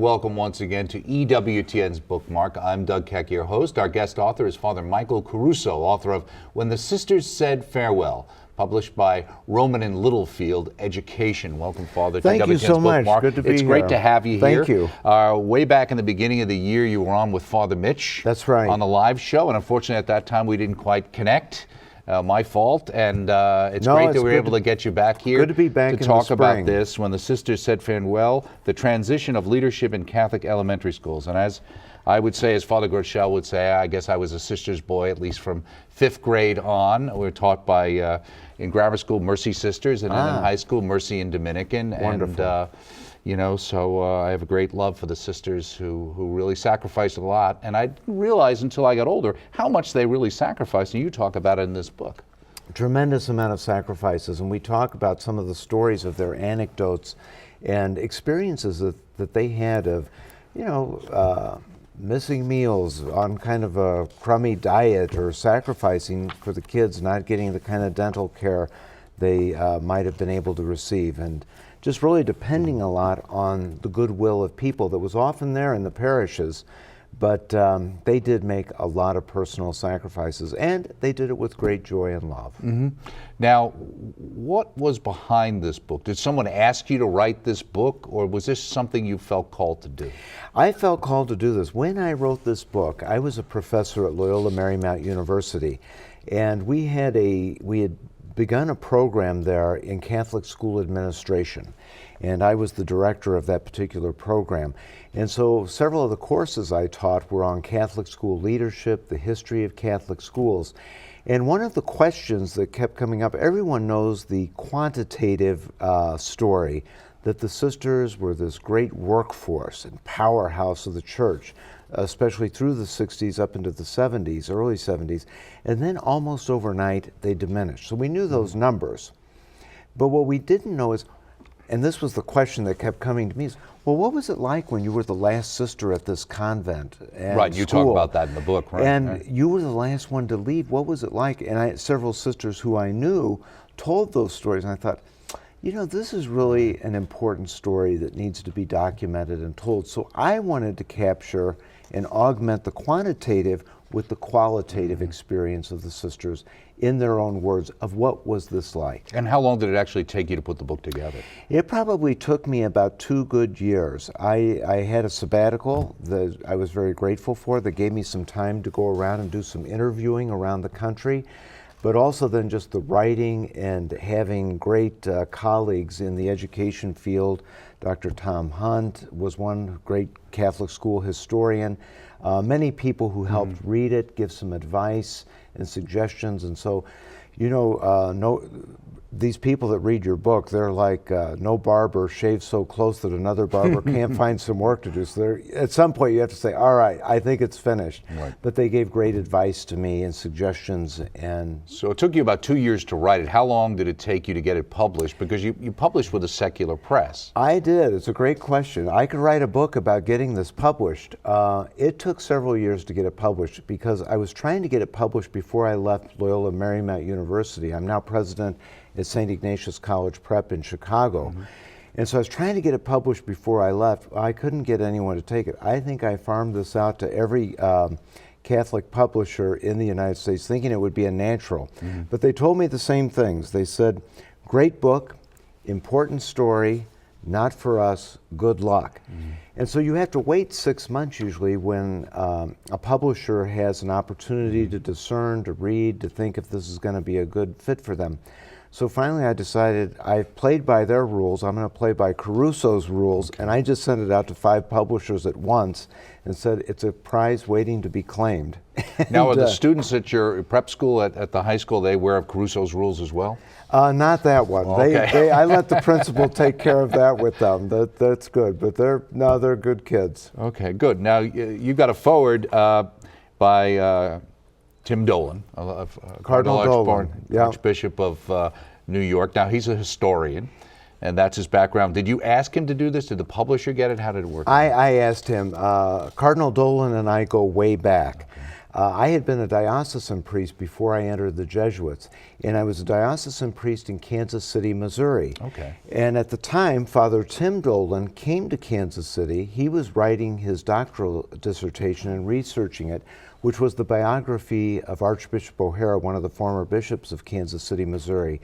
welcome once again to EWTN's Bookmark. I'm Doug Keck, your host. Our guest author is Father Michael Caruso, author of When the Sisters Said Farewell, published by Roman and Littlefield Education. Welcome, Father, to Thank you so much. Good to be here. It's great to have you here. Thank you. Way back in the beginning of the year, you were on with Father Mitch. That's right. On the live show, and unfortunately at that time we didn't quite connect. My fault, and it's great that we were able to get you back here. Good to be back to talk about this. When the Sisters Said Farewell, the transition of leadership in Catholic elementary schools. And as I would say, as Father Groeschel would say, I guess I was a sister's boy, at least from 5th grade on. We were taught by, in grammar school, Mercy Sisters, and then in high school, Mercy and Dominican. Wonderful. And, you know, so I have a great love for the sisters who really sacrificed a lot. And I didn't realize until I got older how much they really sacrificed. And you talk about it in this book. Tremendous amount of sacrifices. And we talk about some of the stories of their anecdotes and experiences that they had of, you know, missing meals on kind of a crummy diet, or sacrificing for the kids, not getting the kind of dental care they might have been able to receive. And just really depending a lot on the goodwill of people that was often there in the parishes. But they did make a lot of personal sacrifices, and they did it with great joy and love. Mm-hmm. Now, what was behind this book? Did someone ask you to write this book, or was this something you felt called to do? I felt called to do this. When I wrote this book, I was a professor at Loyola Marymount University, and we had begun a program there in Catholic school administration, and I was the director of that particular program. And so several of the courses I taught were on Catholic school leadership, the history of Catholic schools. And one of the questions that kept coming up, everyone knows the quantitative story, that the sisters were this great workforce and powerhouse of the church, especially through the 60s up into the 70s, early 70s, and then almost overnight they diminished. So we knew those numbers. But what we didn't know is, and this was the question that kept coming to me, is, well, what was it like when you were the last sister at this convent and Right, you school? talk about that in the book, right? And you were the last one to leave. What was it like? And several sisters who I knew told those stories, and I thought, you know, this is really an important story that needs to be documented and told. So I wanted to capture and augment the quantitative with the qualitative experience of the sisters in their own words of what was this like. And how long did it actually take you to put the book together? It probably took me about 2 good years. I had a sabbatical that I was very grateful for, that gave me some time to go around and do some interviewing around the country, but also then just the writing and having great colleagues in the education field. Dr. Tom Hunt was one great Catholic school historian. Many people who helped read it, give some advice and suggestions. And so, you know, these people that read your book, they're like no barber shaves so close that another barber can't find some work to do. So at some point you have to say, all right, I think it's finished. Right. But they gave great advice to me and suggestions. And so it took you about 2 years to write it. How long did it take you to get it published? Because you published with a secular press. I did. It's a great question. I could write a book about getting this published. It took several years to get it published because I was trying to get it published before I left Loyola Marymount University. I'm now president at St. Ignatius College Prep in Chicago. And so I was trying to get it published before I left. I couldn't get anyone to take it. I think I farmed this out to every Catholic publisher in the United States, thinking it would be a natural. But they told me the same things. They said, great book, important story, not for us, good luck. And so you have to wait 6 months usually when a publisher has an opportunity to discern, to read, to think if this is going to be a good fit for them. So finally I decided I've played by their rules, I'm going to play by Caruso's rules, and I just sent it out to 5 publishers at once and said it's a prize waiting to be claimed. Now are the students at your prep school at the high school, they aware of Caruso's rules as well? Not that one. Okay. I let the principal take care of that with them. That's good, but they're good kids. Okay, good. Now you've got a foreword by Tim Dolan, Cardinal Dolan, Archbishop of New York. Now he's a historian, and that's his background. Did you ask him to do this? Did the publisher get it? How did it work? I asked him. Cardinal Dolan and I go way back. I had been a diocesan priest before I entered the Jesuits, and I was a diocesan priest in Kansas City, Missouri. Okay. And at the time, Father Tim Dolan came to Kansas City. He was writing his doctoral dissertation and researching it, which was the biography of Archbishop O'Hara, one of the former bishops of Kansas City, Missouri.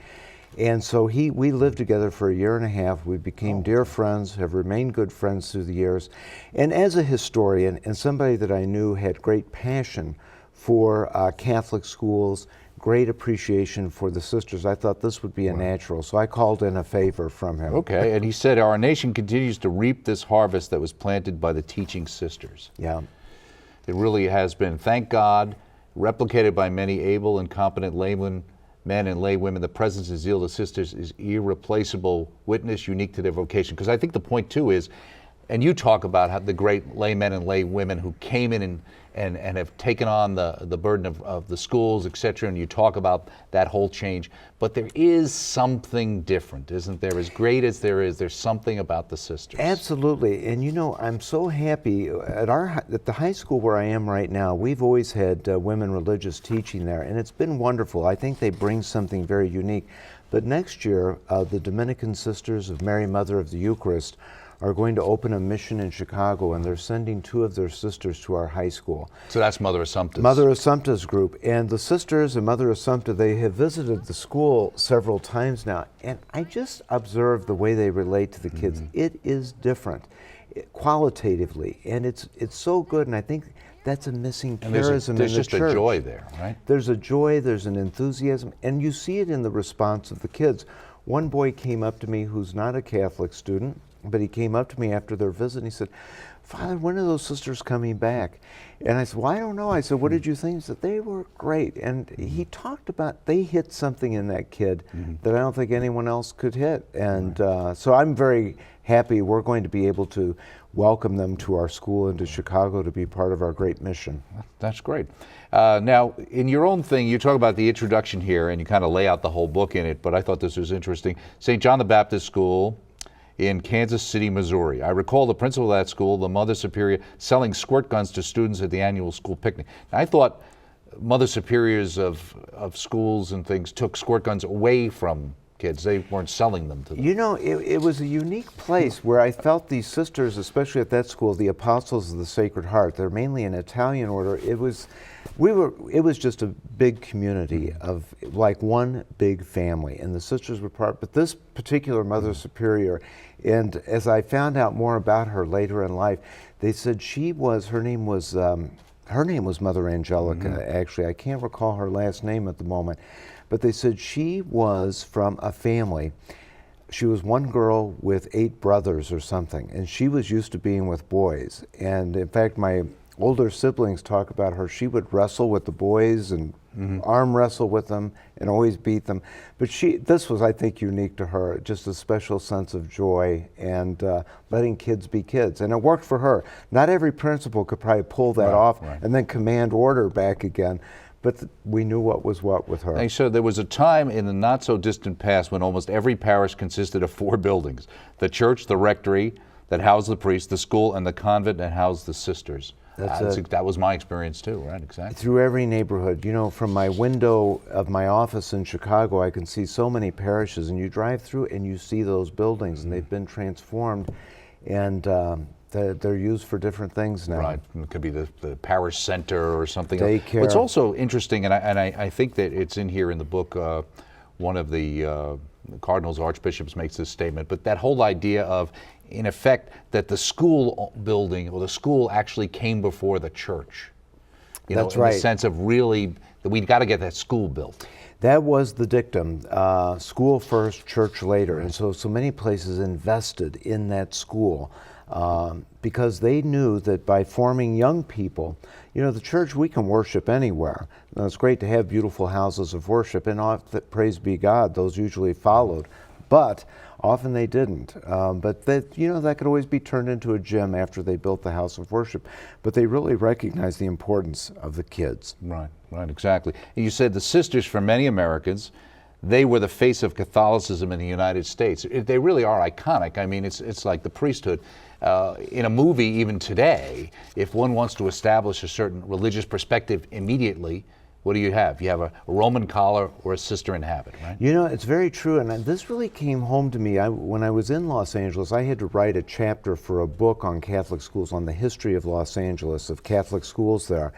And so we lived together for a year and a half. We became dear friends, have remained good friends through the years. And as a historian and somebody that I knew had great passion for Catholic schools, great appreciation for the sisters, I thought this would be a natural. So I called in a favor from him. Okay, and he said, our nation continues to reap this harvest that was planted by the teaching sisters. Yeah. It really has been, thank God, replicated by many able and competent laymen, men and lay women. The presence and zeal of the sisters is irreplaceable witness, unique to their vocation. Because I think the point too is, and you talk about how the great laymen and lay women who came in and have taken on the burden of the schools, etc., and you talk about that whole change. But there is something different, isn't there? As great as there is, there's something about the sisters. Absolutely. And you know, I'm so happy. At the high school where I am right now, we've always had women religious teaching there, and it's been wonderful. I think they bring something very unique. But next year, the Dominican Sisters of Mary Mother of the Eucharist are going to open a mission in Chicago, and they're sending 2 of their sisters to our high school. So that's Mother Assumpta's. Mother Assumpta's group. And the sisters and Mother Assumpta, they have visited the school several times now, and I just observed the way they relate to the kids. It is different, qualitatively, and it's so good, and I think that's a missing charism in the church. There's just a joy there, right? There's a joy, there's an enthusiasm, and you see it in the response of the kids. One boy came up to me who's not a Catholic student, but he came up to me after their visit and he said, Father, when are those sisters coming back? And I said, well, I don't know. I said, what did you think? He said, they were great. And he talked about, they hit something in that kid that I don't think anyone else could hit. And so I'm very happy we're going to be able to welcome them to our school and to Chicago to be part of our great mission. That's great. Now, in your own thing, you talk about the introduction here and you kind of lay out the whole book in it, but I thought this was interesting. St. John the Baptist School in Kansas City, Missouri. I recall the principal of that school, the Mother Superior, selling squirt guns to students at the annual school picnic. Now, I thought Mother Superiors of schools and things took squirt guns away from kids. They weren't selling them to them. You know, it was a unique place where I felt these sisters, especially at that school, the Apostles of the Sacred Heart, they're mainly an Italian order. It was just a big community of like one big family, and the sisters were part, but this particular Mother Superior, and as I found out more about her later in life, they said her name was Mother Angelica, actually. I can't recall her last name at the moment, but they said she was from a family. She was one girl with 8 brothers or something, and she was used to being with boys. And in fact, my older siblings talk about her. She would wrestle with the boys and arm wrestle with them and always beat them. But this was, I think, unique to her, just a special sense of joy and letting kids be kids. And it worked for her. Not every principal could probably pull that off and then command order back again. But we knew what was what with her. And so there was a time in the not so distant past when almost every parish consisted of 4 buildings: the church, the rectory that housed the priests, the school, and the convent that housed the sisters. That was my experience too, right? Exactly. Through every neighborhood. You know, from my window of my office in Chicago, I can see so many parishes, and you drive through and you see those buildings, and they've been transformed, and they're used for different things now. Right. It could be the parish center or something. Daycare. What's also interesting, and I think that it's in here in the book, one of the cardinals, archbishops makes this statement, but that whole idea of, in effect, that the school building or the school actually came before the church. That's in right. the sense of really, that we've got to get that school built. That was the dictum, school first, church later. And so many places invested in that school because they knew that by forming young people, you know, the church, we can worship anywhere. Now, it's great to have beautiful houses of worship, and praise be God, those usually followed. But often they didn't. But that could always be turned into a gym after they built the house of worship. But they really recognized the importance of the kids. Right, exactly. And you said the sisters, for many Americans, they were the face of Catholicism in the United States. They really are iconic. I mean, it's like the priesthood. in a movie, even today, if one wants to establish a certain religious perspective immediately, what do you have? You have a Roman collar or a sister in habit, right? You know, it's very true, and this really came home to me. When I was in Los Angeles, I had to write a chapter for a book on Catholic schools, on the history of Los Angeles, of Catholic schools there.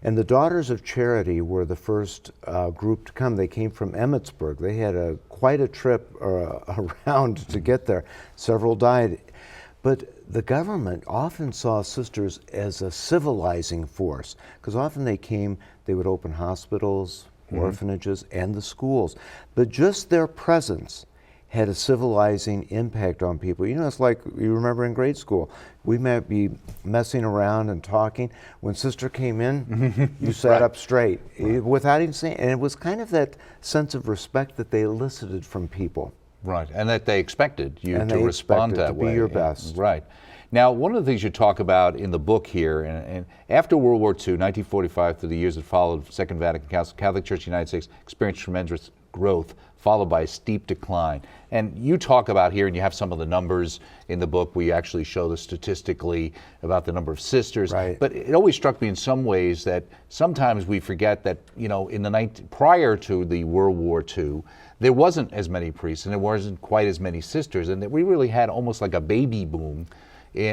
And the Daughters of Charity were the first group to come. They came from Emmitsburg. They had quite a trip around to get there. Several died. But the government often saw sisters as a civilizing force, because often they would open hospitals, orphanages, and the schools. But just their presence had a civilizing impact on people. You know, it's like, you remember in grade school, we might be messing around and talking. When sister came in, you sat up straight, without even saying, and it was kind of that sense of respect that they elicited from people. Right, and that they expected you And to they respond expected that to be way. your best. Right. Now, one of the things you talk about in the book here, and after World War II, 1945, through the years that followed, Second Vatican Council, Catholic Church in the United States experienced tremendous growth, followed by a steep decline. And you talk about here, and you have some of the numbers in the book, we actually show this statistically about the number of sisters. Right. But it always struck me in some ways that sometimes we forget that, you know, prior to the World War II, there wasn't as many priests and there wasn't quite as many sisters, and that we really had almost like a baby boom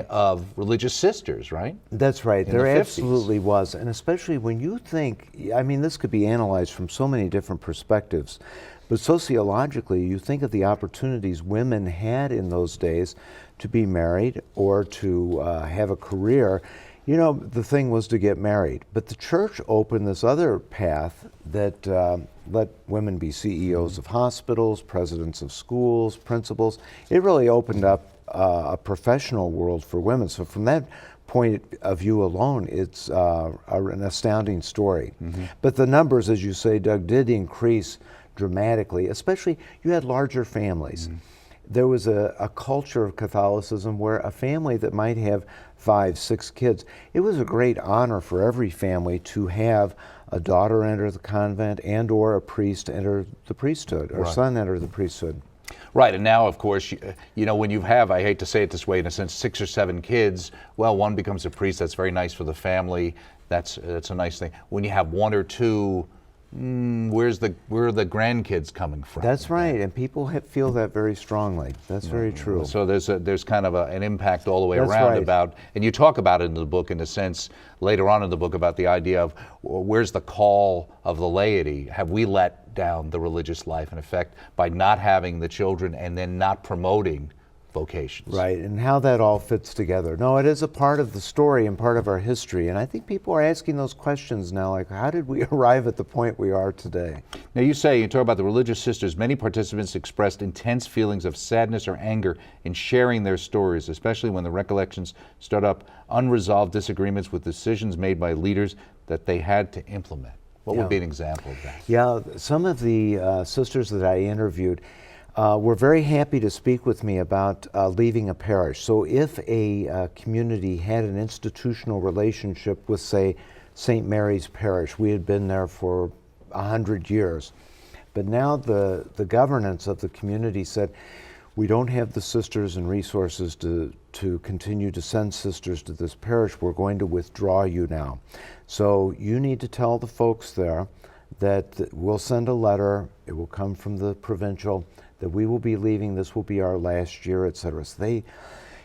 of religious sisters, right? That's right. In There the 50s. absolutely was. And especially when you think, I mean, this could be analyzed from so many different perspectives, but sociologically, you think of the opportunities women had in those days to be married or to have a career. You know, the thing was to get married. But the church opened this other path that let women be CEOs of hospitals, presidents of schools, principals. It really opened up a professional world for women. So from that point of view alone, it's an astounding story. But the numbers, as you say, Doug, did increase dramatically, especially you had larger families. There was a culture of Catholicism where a family that might have 5, 6 kids, it was a great honor for every family to have a daughter enter the convent and or a priest enter the priesthood, or son enter the priesthood. Right, and now, of course, you know, when you have, I hate to say it this way, in a sense, 6 or 7 kids, well, one becomes a priest, that's very nice for the family, that's a nice thing. When you have 1 or 2, where are the grandkids coming from? That's right, and people feel that very strongly. That's very true. So there's kind of an impact all the way That's around right. about, and you talk about it in the book in a sense later on in the book about the idea of where's the call of the laity? Have we let down the religious life in effect by not having the children and then not promoting vocations? Right, and how that all fits together. No, it is a part of the story and part of our history, and I think people are asking those questions now, like, how did we arrive at the point we are today? Now you talk about the religious sisters, many participants expressed intense feelings of sadness or anger in sharing their stories, especially when the recollections stirred up unresolved disagreements with decisions made by leaders that they had to implement. What would be an example of that? Yeah, some of the sisters that I interviewed were very happy to speak with me about leaving a parish. So if a community had an institutional relationship with, say, St. Mary's Parish, we had been there for 100 years, but now the governance of the community said, we don't have the sisters and resources to continue to send sisters to this parish. We're going to withdraw you now. So you need to tell the folks there that we'll send a letter, it will come from the provincial, that we will be leaving, this will be our last year, etc. So they,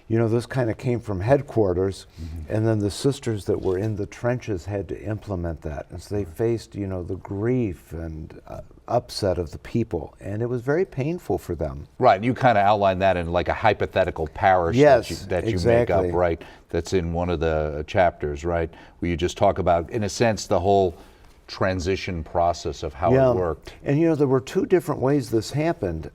you know, this kind of came from headquarters, and then the sisters that were in the trenches had to implement that. And so they faced, you know, the grief and upset of the people, and it was very painful for them. Right, you kind of outlined that in like a hypothetical parish that you make up, right? That's in one of the chapters, right? Where you just talk about, in a sense, the whole transition process of how it worked. And you know, there were 2 different ways this happened.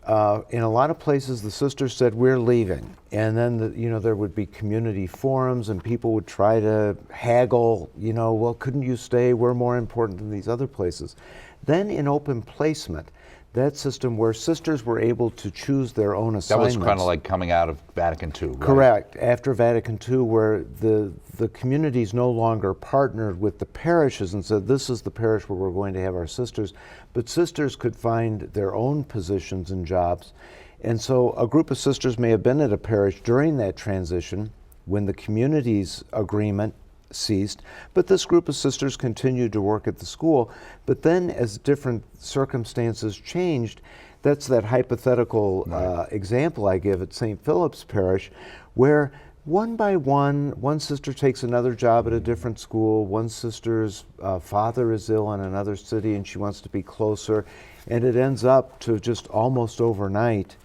In a lot of places, the sisters said, we're leaving. And then, you know, there would be community forums and people would try to haggle, you know, well, couldn't you stay? We're more important than these other places. Then in open placement, that system where sisters were able to choose their own assignments. That was kind of like coming out of Vatican II, right? Correct. After Vatican II, where the communities no longer partnered with the parishes and said, this is the parish where we're going to have our sisters, but sisters could find their own positions and jobs. And so a group of sisters may have been at a parish during that transition, when the community's agreement ceased, but this group of sisters continued to work at the school. But then as different circumstances changed, that's that hypothetical example I give at St. Philip's Parish, where one by one sister takes another job at a different school, one sister's father is ill in another city and she wants to be closer, and it ends up to just almost overnight,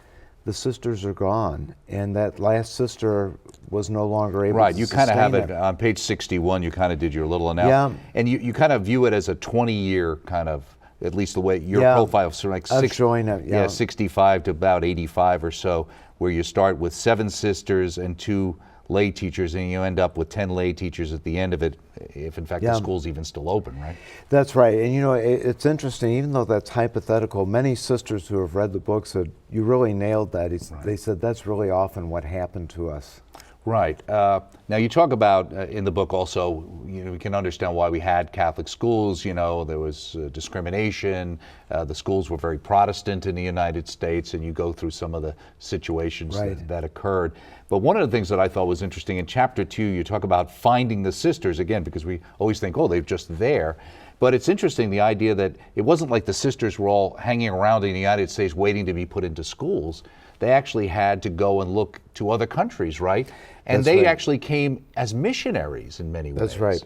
the sisters are gone, and that last sister was no longer able to you kind of have sustain it on page 61, you kind of did your little analysis. Yeah. And you kind of view it as a 20-year kind of, at least the way your Yeah. profile, so like Showing it, yeah. 65 to about 85 or so, where you start with 7 sisters and 2 lay teachers, and you end up with 10 lay teachers at the end of it, if in fact the school's even still open, right? That's right. And you know, it's interesting, even though that's hypothetical, many sisters who have read the book said, you really nailed that. They said that's really often what happened to us. Right. Now you talk about in the book also, you know, we can understand why we had Catholic schools. You know, there was discrimination. The schools were very Protestant in the United States, and you go through some of the situations that occurred. But one of the things that I thought was interesting in chapter 2, you talk about finding the sisters again, because we always think, oh, they're just there. But it's interesting, the idea that it wasn't like the sisters were all hanging around in the United States waiting to be put into schools. They actually had to go and look to other countries, right? And they actually came as missionaries in many ways. That's right.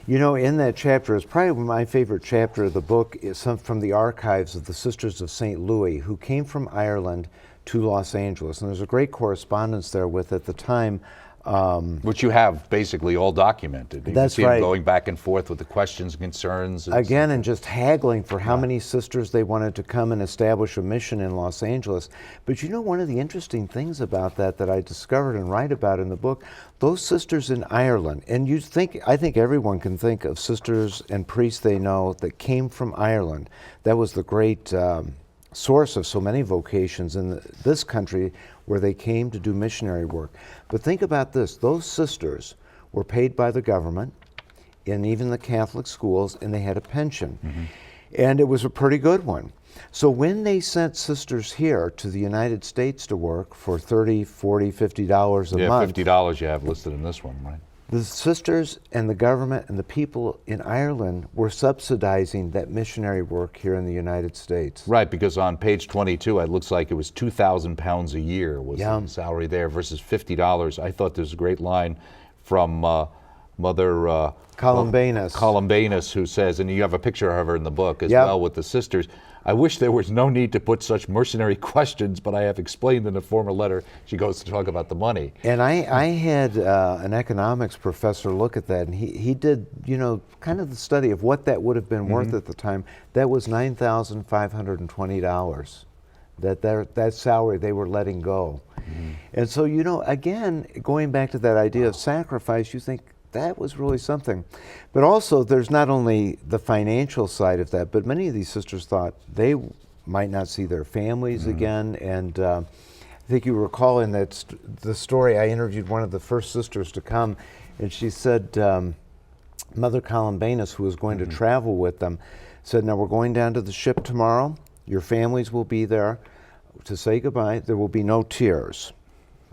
You know, in that chapter, it's probably my favorite chapter of the book, is some from the archives of the Sisters of St. Louis, who came from Ireland to Los Angeles. And there's a great correspondence there with, at the time, which you have basically all documented. You That's can see right. them going back and forth with the questions and concerns. Again, and just haggling for how many sisters they wanted to come and establish a mission in Los Angeles. But you know, one of the interesting things about that I discovered and write about in the book, those sisters in Ireland, and I think everyone can think of sisters and priests they know that came from Ireland. That was the great source of so many vocations in this country, where they came to do missionary work. But think about this, those sisters were paid by the government in even the Catholic schools, and they had a pension. And it was a pretty good one. So when they sent sisters here to the United States to work for $30, $40, $50 a month. Yeah, $50 you have listed in this one, right? The sisters and the government and the people in Ireland were subsidizing that missionary work here in the United States. Right, because on page 22, it looks like it was 2,000 pounds a year was the salary there versus $50. I thought there was a great line from Mother Columbanus, who says, and you have a picture of her in the book as well with the sisters, I wish there was no need to put such mercenary questions, but I have explained in a former letter. She goes to talk about the money. And I had an economics professor look at that, and he did, you know, kind of the study of what that would have been worth at the time. That was $9,520. That salary they were letting go. And so, you know, again, going back to that idea of sacrifice, you think, that was really something. But also, there's not only the financial side of that, but many of these sisters thought they might not see their families again. And I think you recall in that the story, I interviewed one of the first sisters to come, and she said, Mother Columbanus, who was going to travel with them, said, now we're going down to the ship tomorrow. Your families will be there to say goodbye. There will be no tears.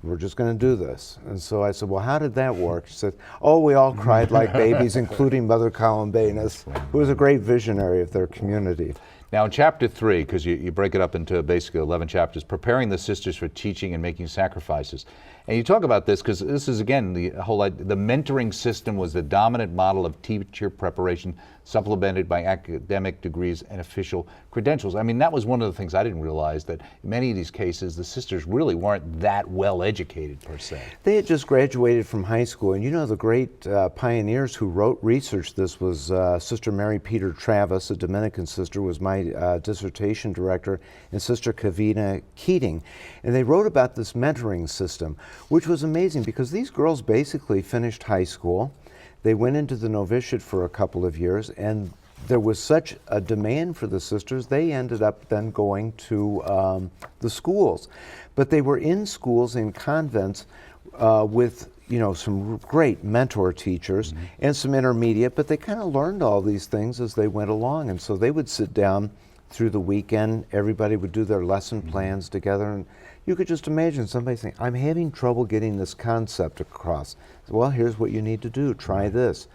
We're just going to do this. And so I said, well, how did that work? She said, oh, we all cried like babies, including Mother Columbanus, who was a great visionary of their community. Now in chapter 3, because you break it up into basically 11 chapters, preparing the sisters for teaching and making sacrifices. And you talk about this because this is, again, the mentoring system was the dominant model of teacher preparation, supplemented by academic degrees and official credentials. I mean, that was one of the things I didn't realize, that in many of these cases, the sisters really weren't that well educated per se. They had just graduated from high school, and you know, the great pioneers who researched this was Sister Mary Peter Travis, a Dominican sister, was my dissertation director, and Sister Kavina Keating. And they wrote about this mentoring system, which was amazing because these girls basically finished high school. They went into the novitiate for a couple of years, and there was such a demand for the sisters, they ended up then going to the schools. But they were in schools, in convents, with, you know, some great mentor teachers and some intermediate, but they kind of learned all these things as they went along. And so they would sit down through the weekend, everybody would do their lesson plans together, and you could just imagine somebody saying, I'm having trouble getting this concept across. Well, here's what you need to do, try this.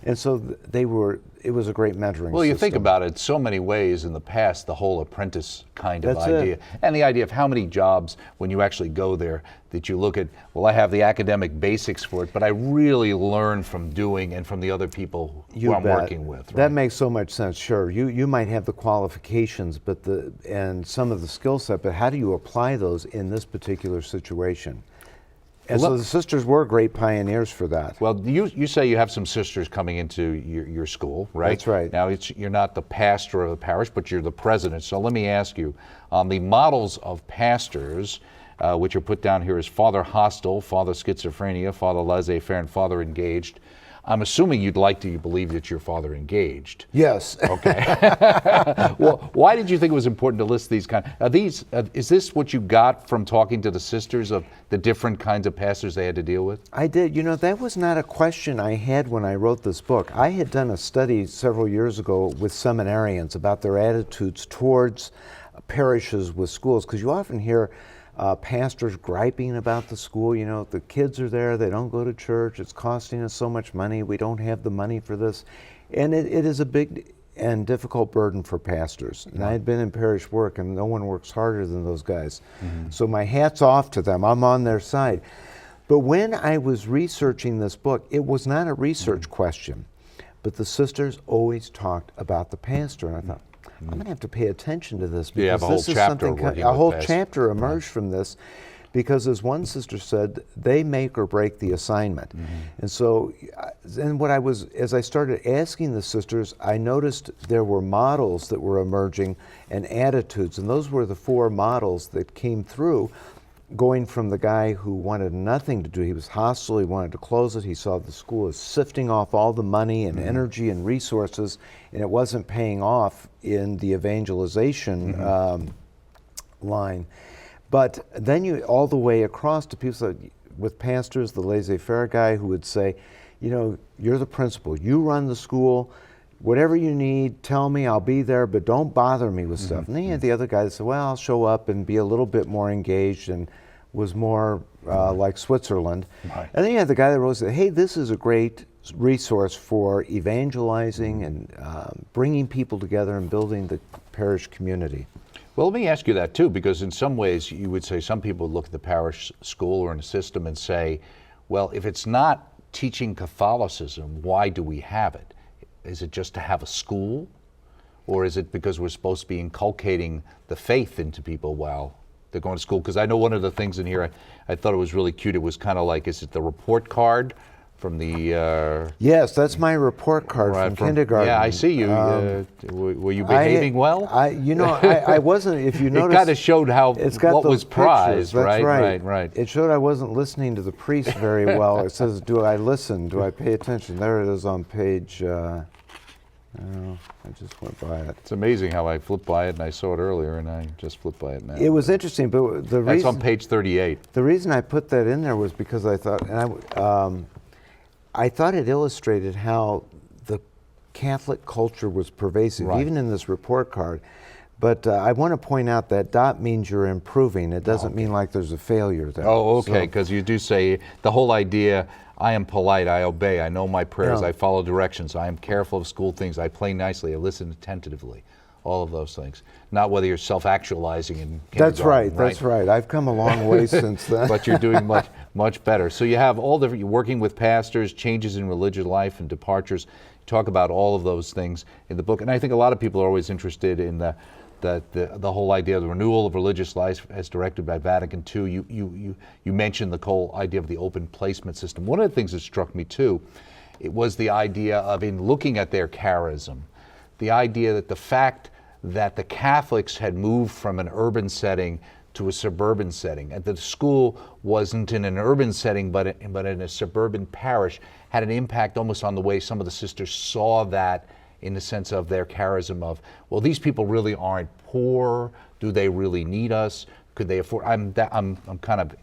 And so it was a great mentoring Well, you system. think about it, so many ways in the past, the whole apprentice kind of That's idea. it. And the idea of how many jobs, when you actually go there, that you look at, well, I have the academic basics for it, but I really learn from doing and from the other people who I'm working with. Right? That makes so much sense, sure. You might have the qualifications and some of the skill set, but how do you apply those in this particular situation? And so the sisters were great pioneers for that. Well, you say you have some sisters coming into your school, right? That's right. Now, you're not the pastor of the parish, but you're the president. So let me ask you, the models of pastors, which are put down here as Father Hostile, Father Schizophrenia, Father Laissez-faire, and Father Engaged. I'm assuming you'd like to believe that you're Father Engaged. Yes. Okay. Well, why did you think it was important to list these kind? Is this what you got from talking to the sisters of the different kinds of pastors they had to deal with? I did. You know, that was not a question I had when I wrote this book. I had done a study several years ago with seminarians about their attitudes towards parishes with schools, because you often hear pastors griping about the school. You know, the kids are there, they don't go to church, it's costing us so much money, we don't have the money for this. And it is a big and difficult burden for pastors. And I had been in parish work, and no one works harder than those guys. Mm-hmm. So my hat's off to them, I'm on their side. But when I was researching this book, it was not a research question, but the sisters always talked about the pastor, and I thought, I'm going to have to pay attention to this, because this is something, a whole chapter emerged from this, because as one sister said, they make or break the assignment. Mm-hmm. And so, as I started asking the sisters, I noticed there were models that were emerging and attitudes, and those were the 4 models that came through, going from the guy who wanted nothing to do. He was hostile, he wanted to close it, he saw the school as sifting off all the money and energy and resources, and it wasn't paying off in the evangelization line. But then you all the way across to people with pastors, the laissez-faire guy who would say, you know, you're the principal, you run the school, whatever you need, tell me, I'll be there, but don't bother me with stuff. And then you had the other guy that said, well, I'll show up and be a little bit more engaged, and was more like Switzerland. Right. And then you had the guy that really said, hey, this is a great resource for evangelizing and bringing people together and building the parish community. Well, let me ask you that too, because in some ways you would say some people would look at the parish school or in a system and say, well, if it's not teaching Catholicism, why do we have it? Is it just to have a school? Or is it because we're supposed to be inculcating the faith into people while they're going to school? Because I know one of the things in here, I thought it was really cute. It was kind of like, is it the report card from the... Yes, that's my report card from kindergarten. Yeah, I see you. Were you behaving well? I wasn't, if you notice... It kind of showed what was prized, that's right? Right. It showed I wasn't listening to the priest very well. It says, do I listen? Do I pay attention? There it is on page... I just went by it. It's amazing how I flipped by it, and I saw it earlier, and I just flipped by it now. It was interesting, but the reason... That's on page 38. The reason I put that in there was because I thought, I thought it illustrated how the Catholic culture was pervasive, even in this report card. But I want to point out that dot means you're improving. It doesn't mean like there's a failure there. Oh, okay, because you do say the whole idea, I am polite, I obey, I know my prayers, I follow directions, I am careful of school things, I play nicely, I listen attentively. All of those things. Not whether you're self-actualizing in kindergarten. That's right. I've come a long way since then. But you're doing much better. So you have all different, you're working with pastors, changes in religious life and departures. You talk about all of those things in the book. And I think a lot of people are always interested in the whole idea of the renewal of religious life as directed by Vatican II. You mentioned the whole idea of the open placement system. One of the things that struck me too, it was the idea of, in looking at their charism, the idea that the fact that the Catholics had moved from an urban setting to a suburban setting, and the school wasn't in an urban setting but in a suburban parish, had an impact almost on the way some of the sisters saw that, in the sense of their charism of, well, these people really aren't poor. Do they really need us? Could they afford? I'm kind of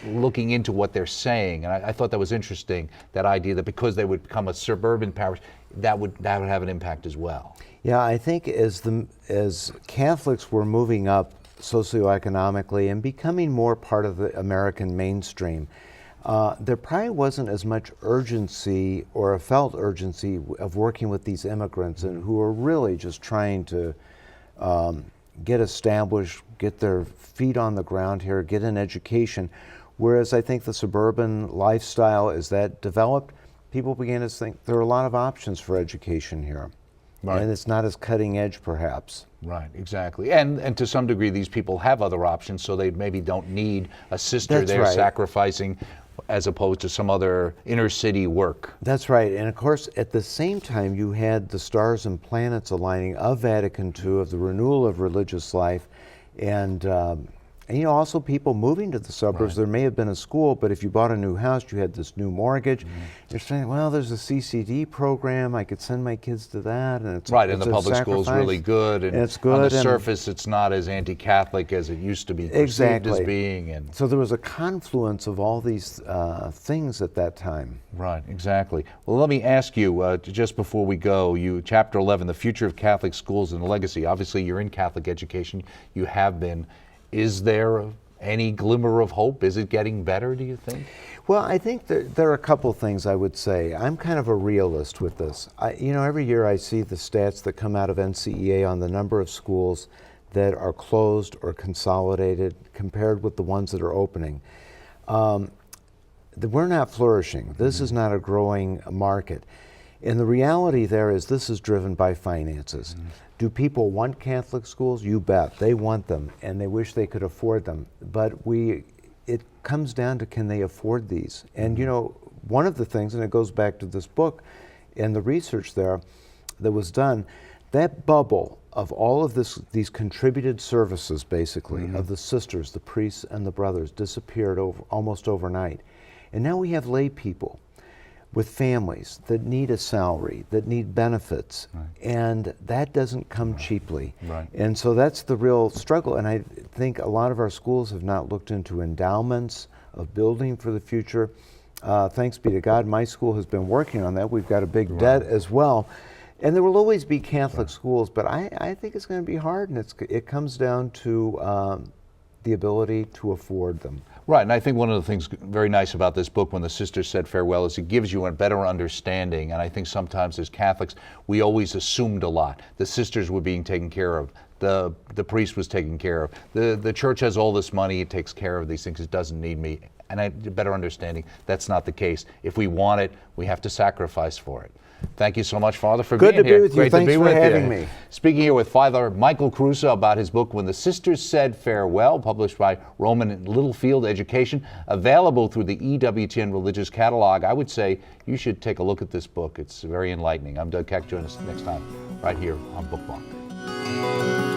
looking into what they're saying, and I thought that was interesting. That idea that because they would become a suburban parish, that would have an impact as well. Yeah, I think as Catholics were moving up socioeconomically and becoming more part of the American mainstream, there probably wasn't as much urgency or a felt urgency of working with these immigrants and who are really just trying to get established, get their feet on the ground here, get an education. Whereas I think the suburban lifestyle, as that developed, people began to think there are a lot of options for education here. Right. And it's not as cutting edge, perhaps. Right, exactly. And to some degree, these people have other options, so they maybe don't need a sister That's there right. sacrificing as opposed to some other inner city work. That's right. And of course, at the same time, you had the stars and planets aligning of Vatican II, of the renewal of religious life, and you know, also people moving to the suburbs. Right. There may have been a school, but if you bought a new house, you had this new mortgage. You're saying, well, there's a CCD program. I could send my kids to that. And it's Right, and it's the a public school's sacrifice. really good, and it's on good, the and- surface it's not as anti-Catholic as it used to be perceived Exactly. as being. And So there was a confluence of all these things at that time. right, exactly. Well, let me ask you, just before we go, you Chapter 11, The Future of Catholic Schools and the Legacy. Obviously, you're in Catholic education. You have been. Is there any glimmer of hope? Is it getting better, do you think? Well, I think there are a couple things I would say. I'm kind of a realist with this. You know, every year I see the stats that come out of NCEA on the number of schools that are closed or consolidated compared with the ones that are opening. We're not flourishing. This is not a growing market. And the reality there is this is driven by finances. Do people want Catholic schools? You bet. They want them, and they wish they could afford them. But it comes down to, can they afford these? And you know, one of the things, and it goes back to this book and the research there that was done, that bubble of all of these contributed services, basically, of the sisters, the priests, and the brothers, disappeared almost overnight. And now we have lay people with families that need a salary, that need benefits, and that doesn't come cheaply. Right. And so that's the real struggle. And I think a lot of our schools have not looked into endowments of building for the future. Thanks be to God, my school has been working on that. We've got a big debt as well. And there will always be Catholic schools, but I think it's going to be hard, and it comes down to the ability to afford them. Right, and I think one of the things very nice about this book, When the Sisters Said Farewell, is it gives you a better understanding. And I think sometimes as Catholics, we always assumed a lot. The sisters were being taken care of. The priest was taken care of. The church has all this money, it takes care of these things, it doesn't need me. And a better understanding, that's not the case. If we want it, we have to sacrifice for it. Thank you so much, Father, for being here. Good to be with you. Great Thanks to be for with having you. me. Speaking here with Father Michael Caruso about his book, When the Sisters Said Farewell, published by Roman and Littlefield Education, available through the EWTN Religious Catalog. I would say you should take a look at this book. It's very enlightening. I'm Doug Keck. Join us next time right here on Bookmark.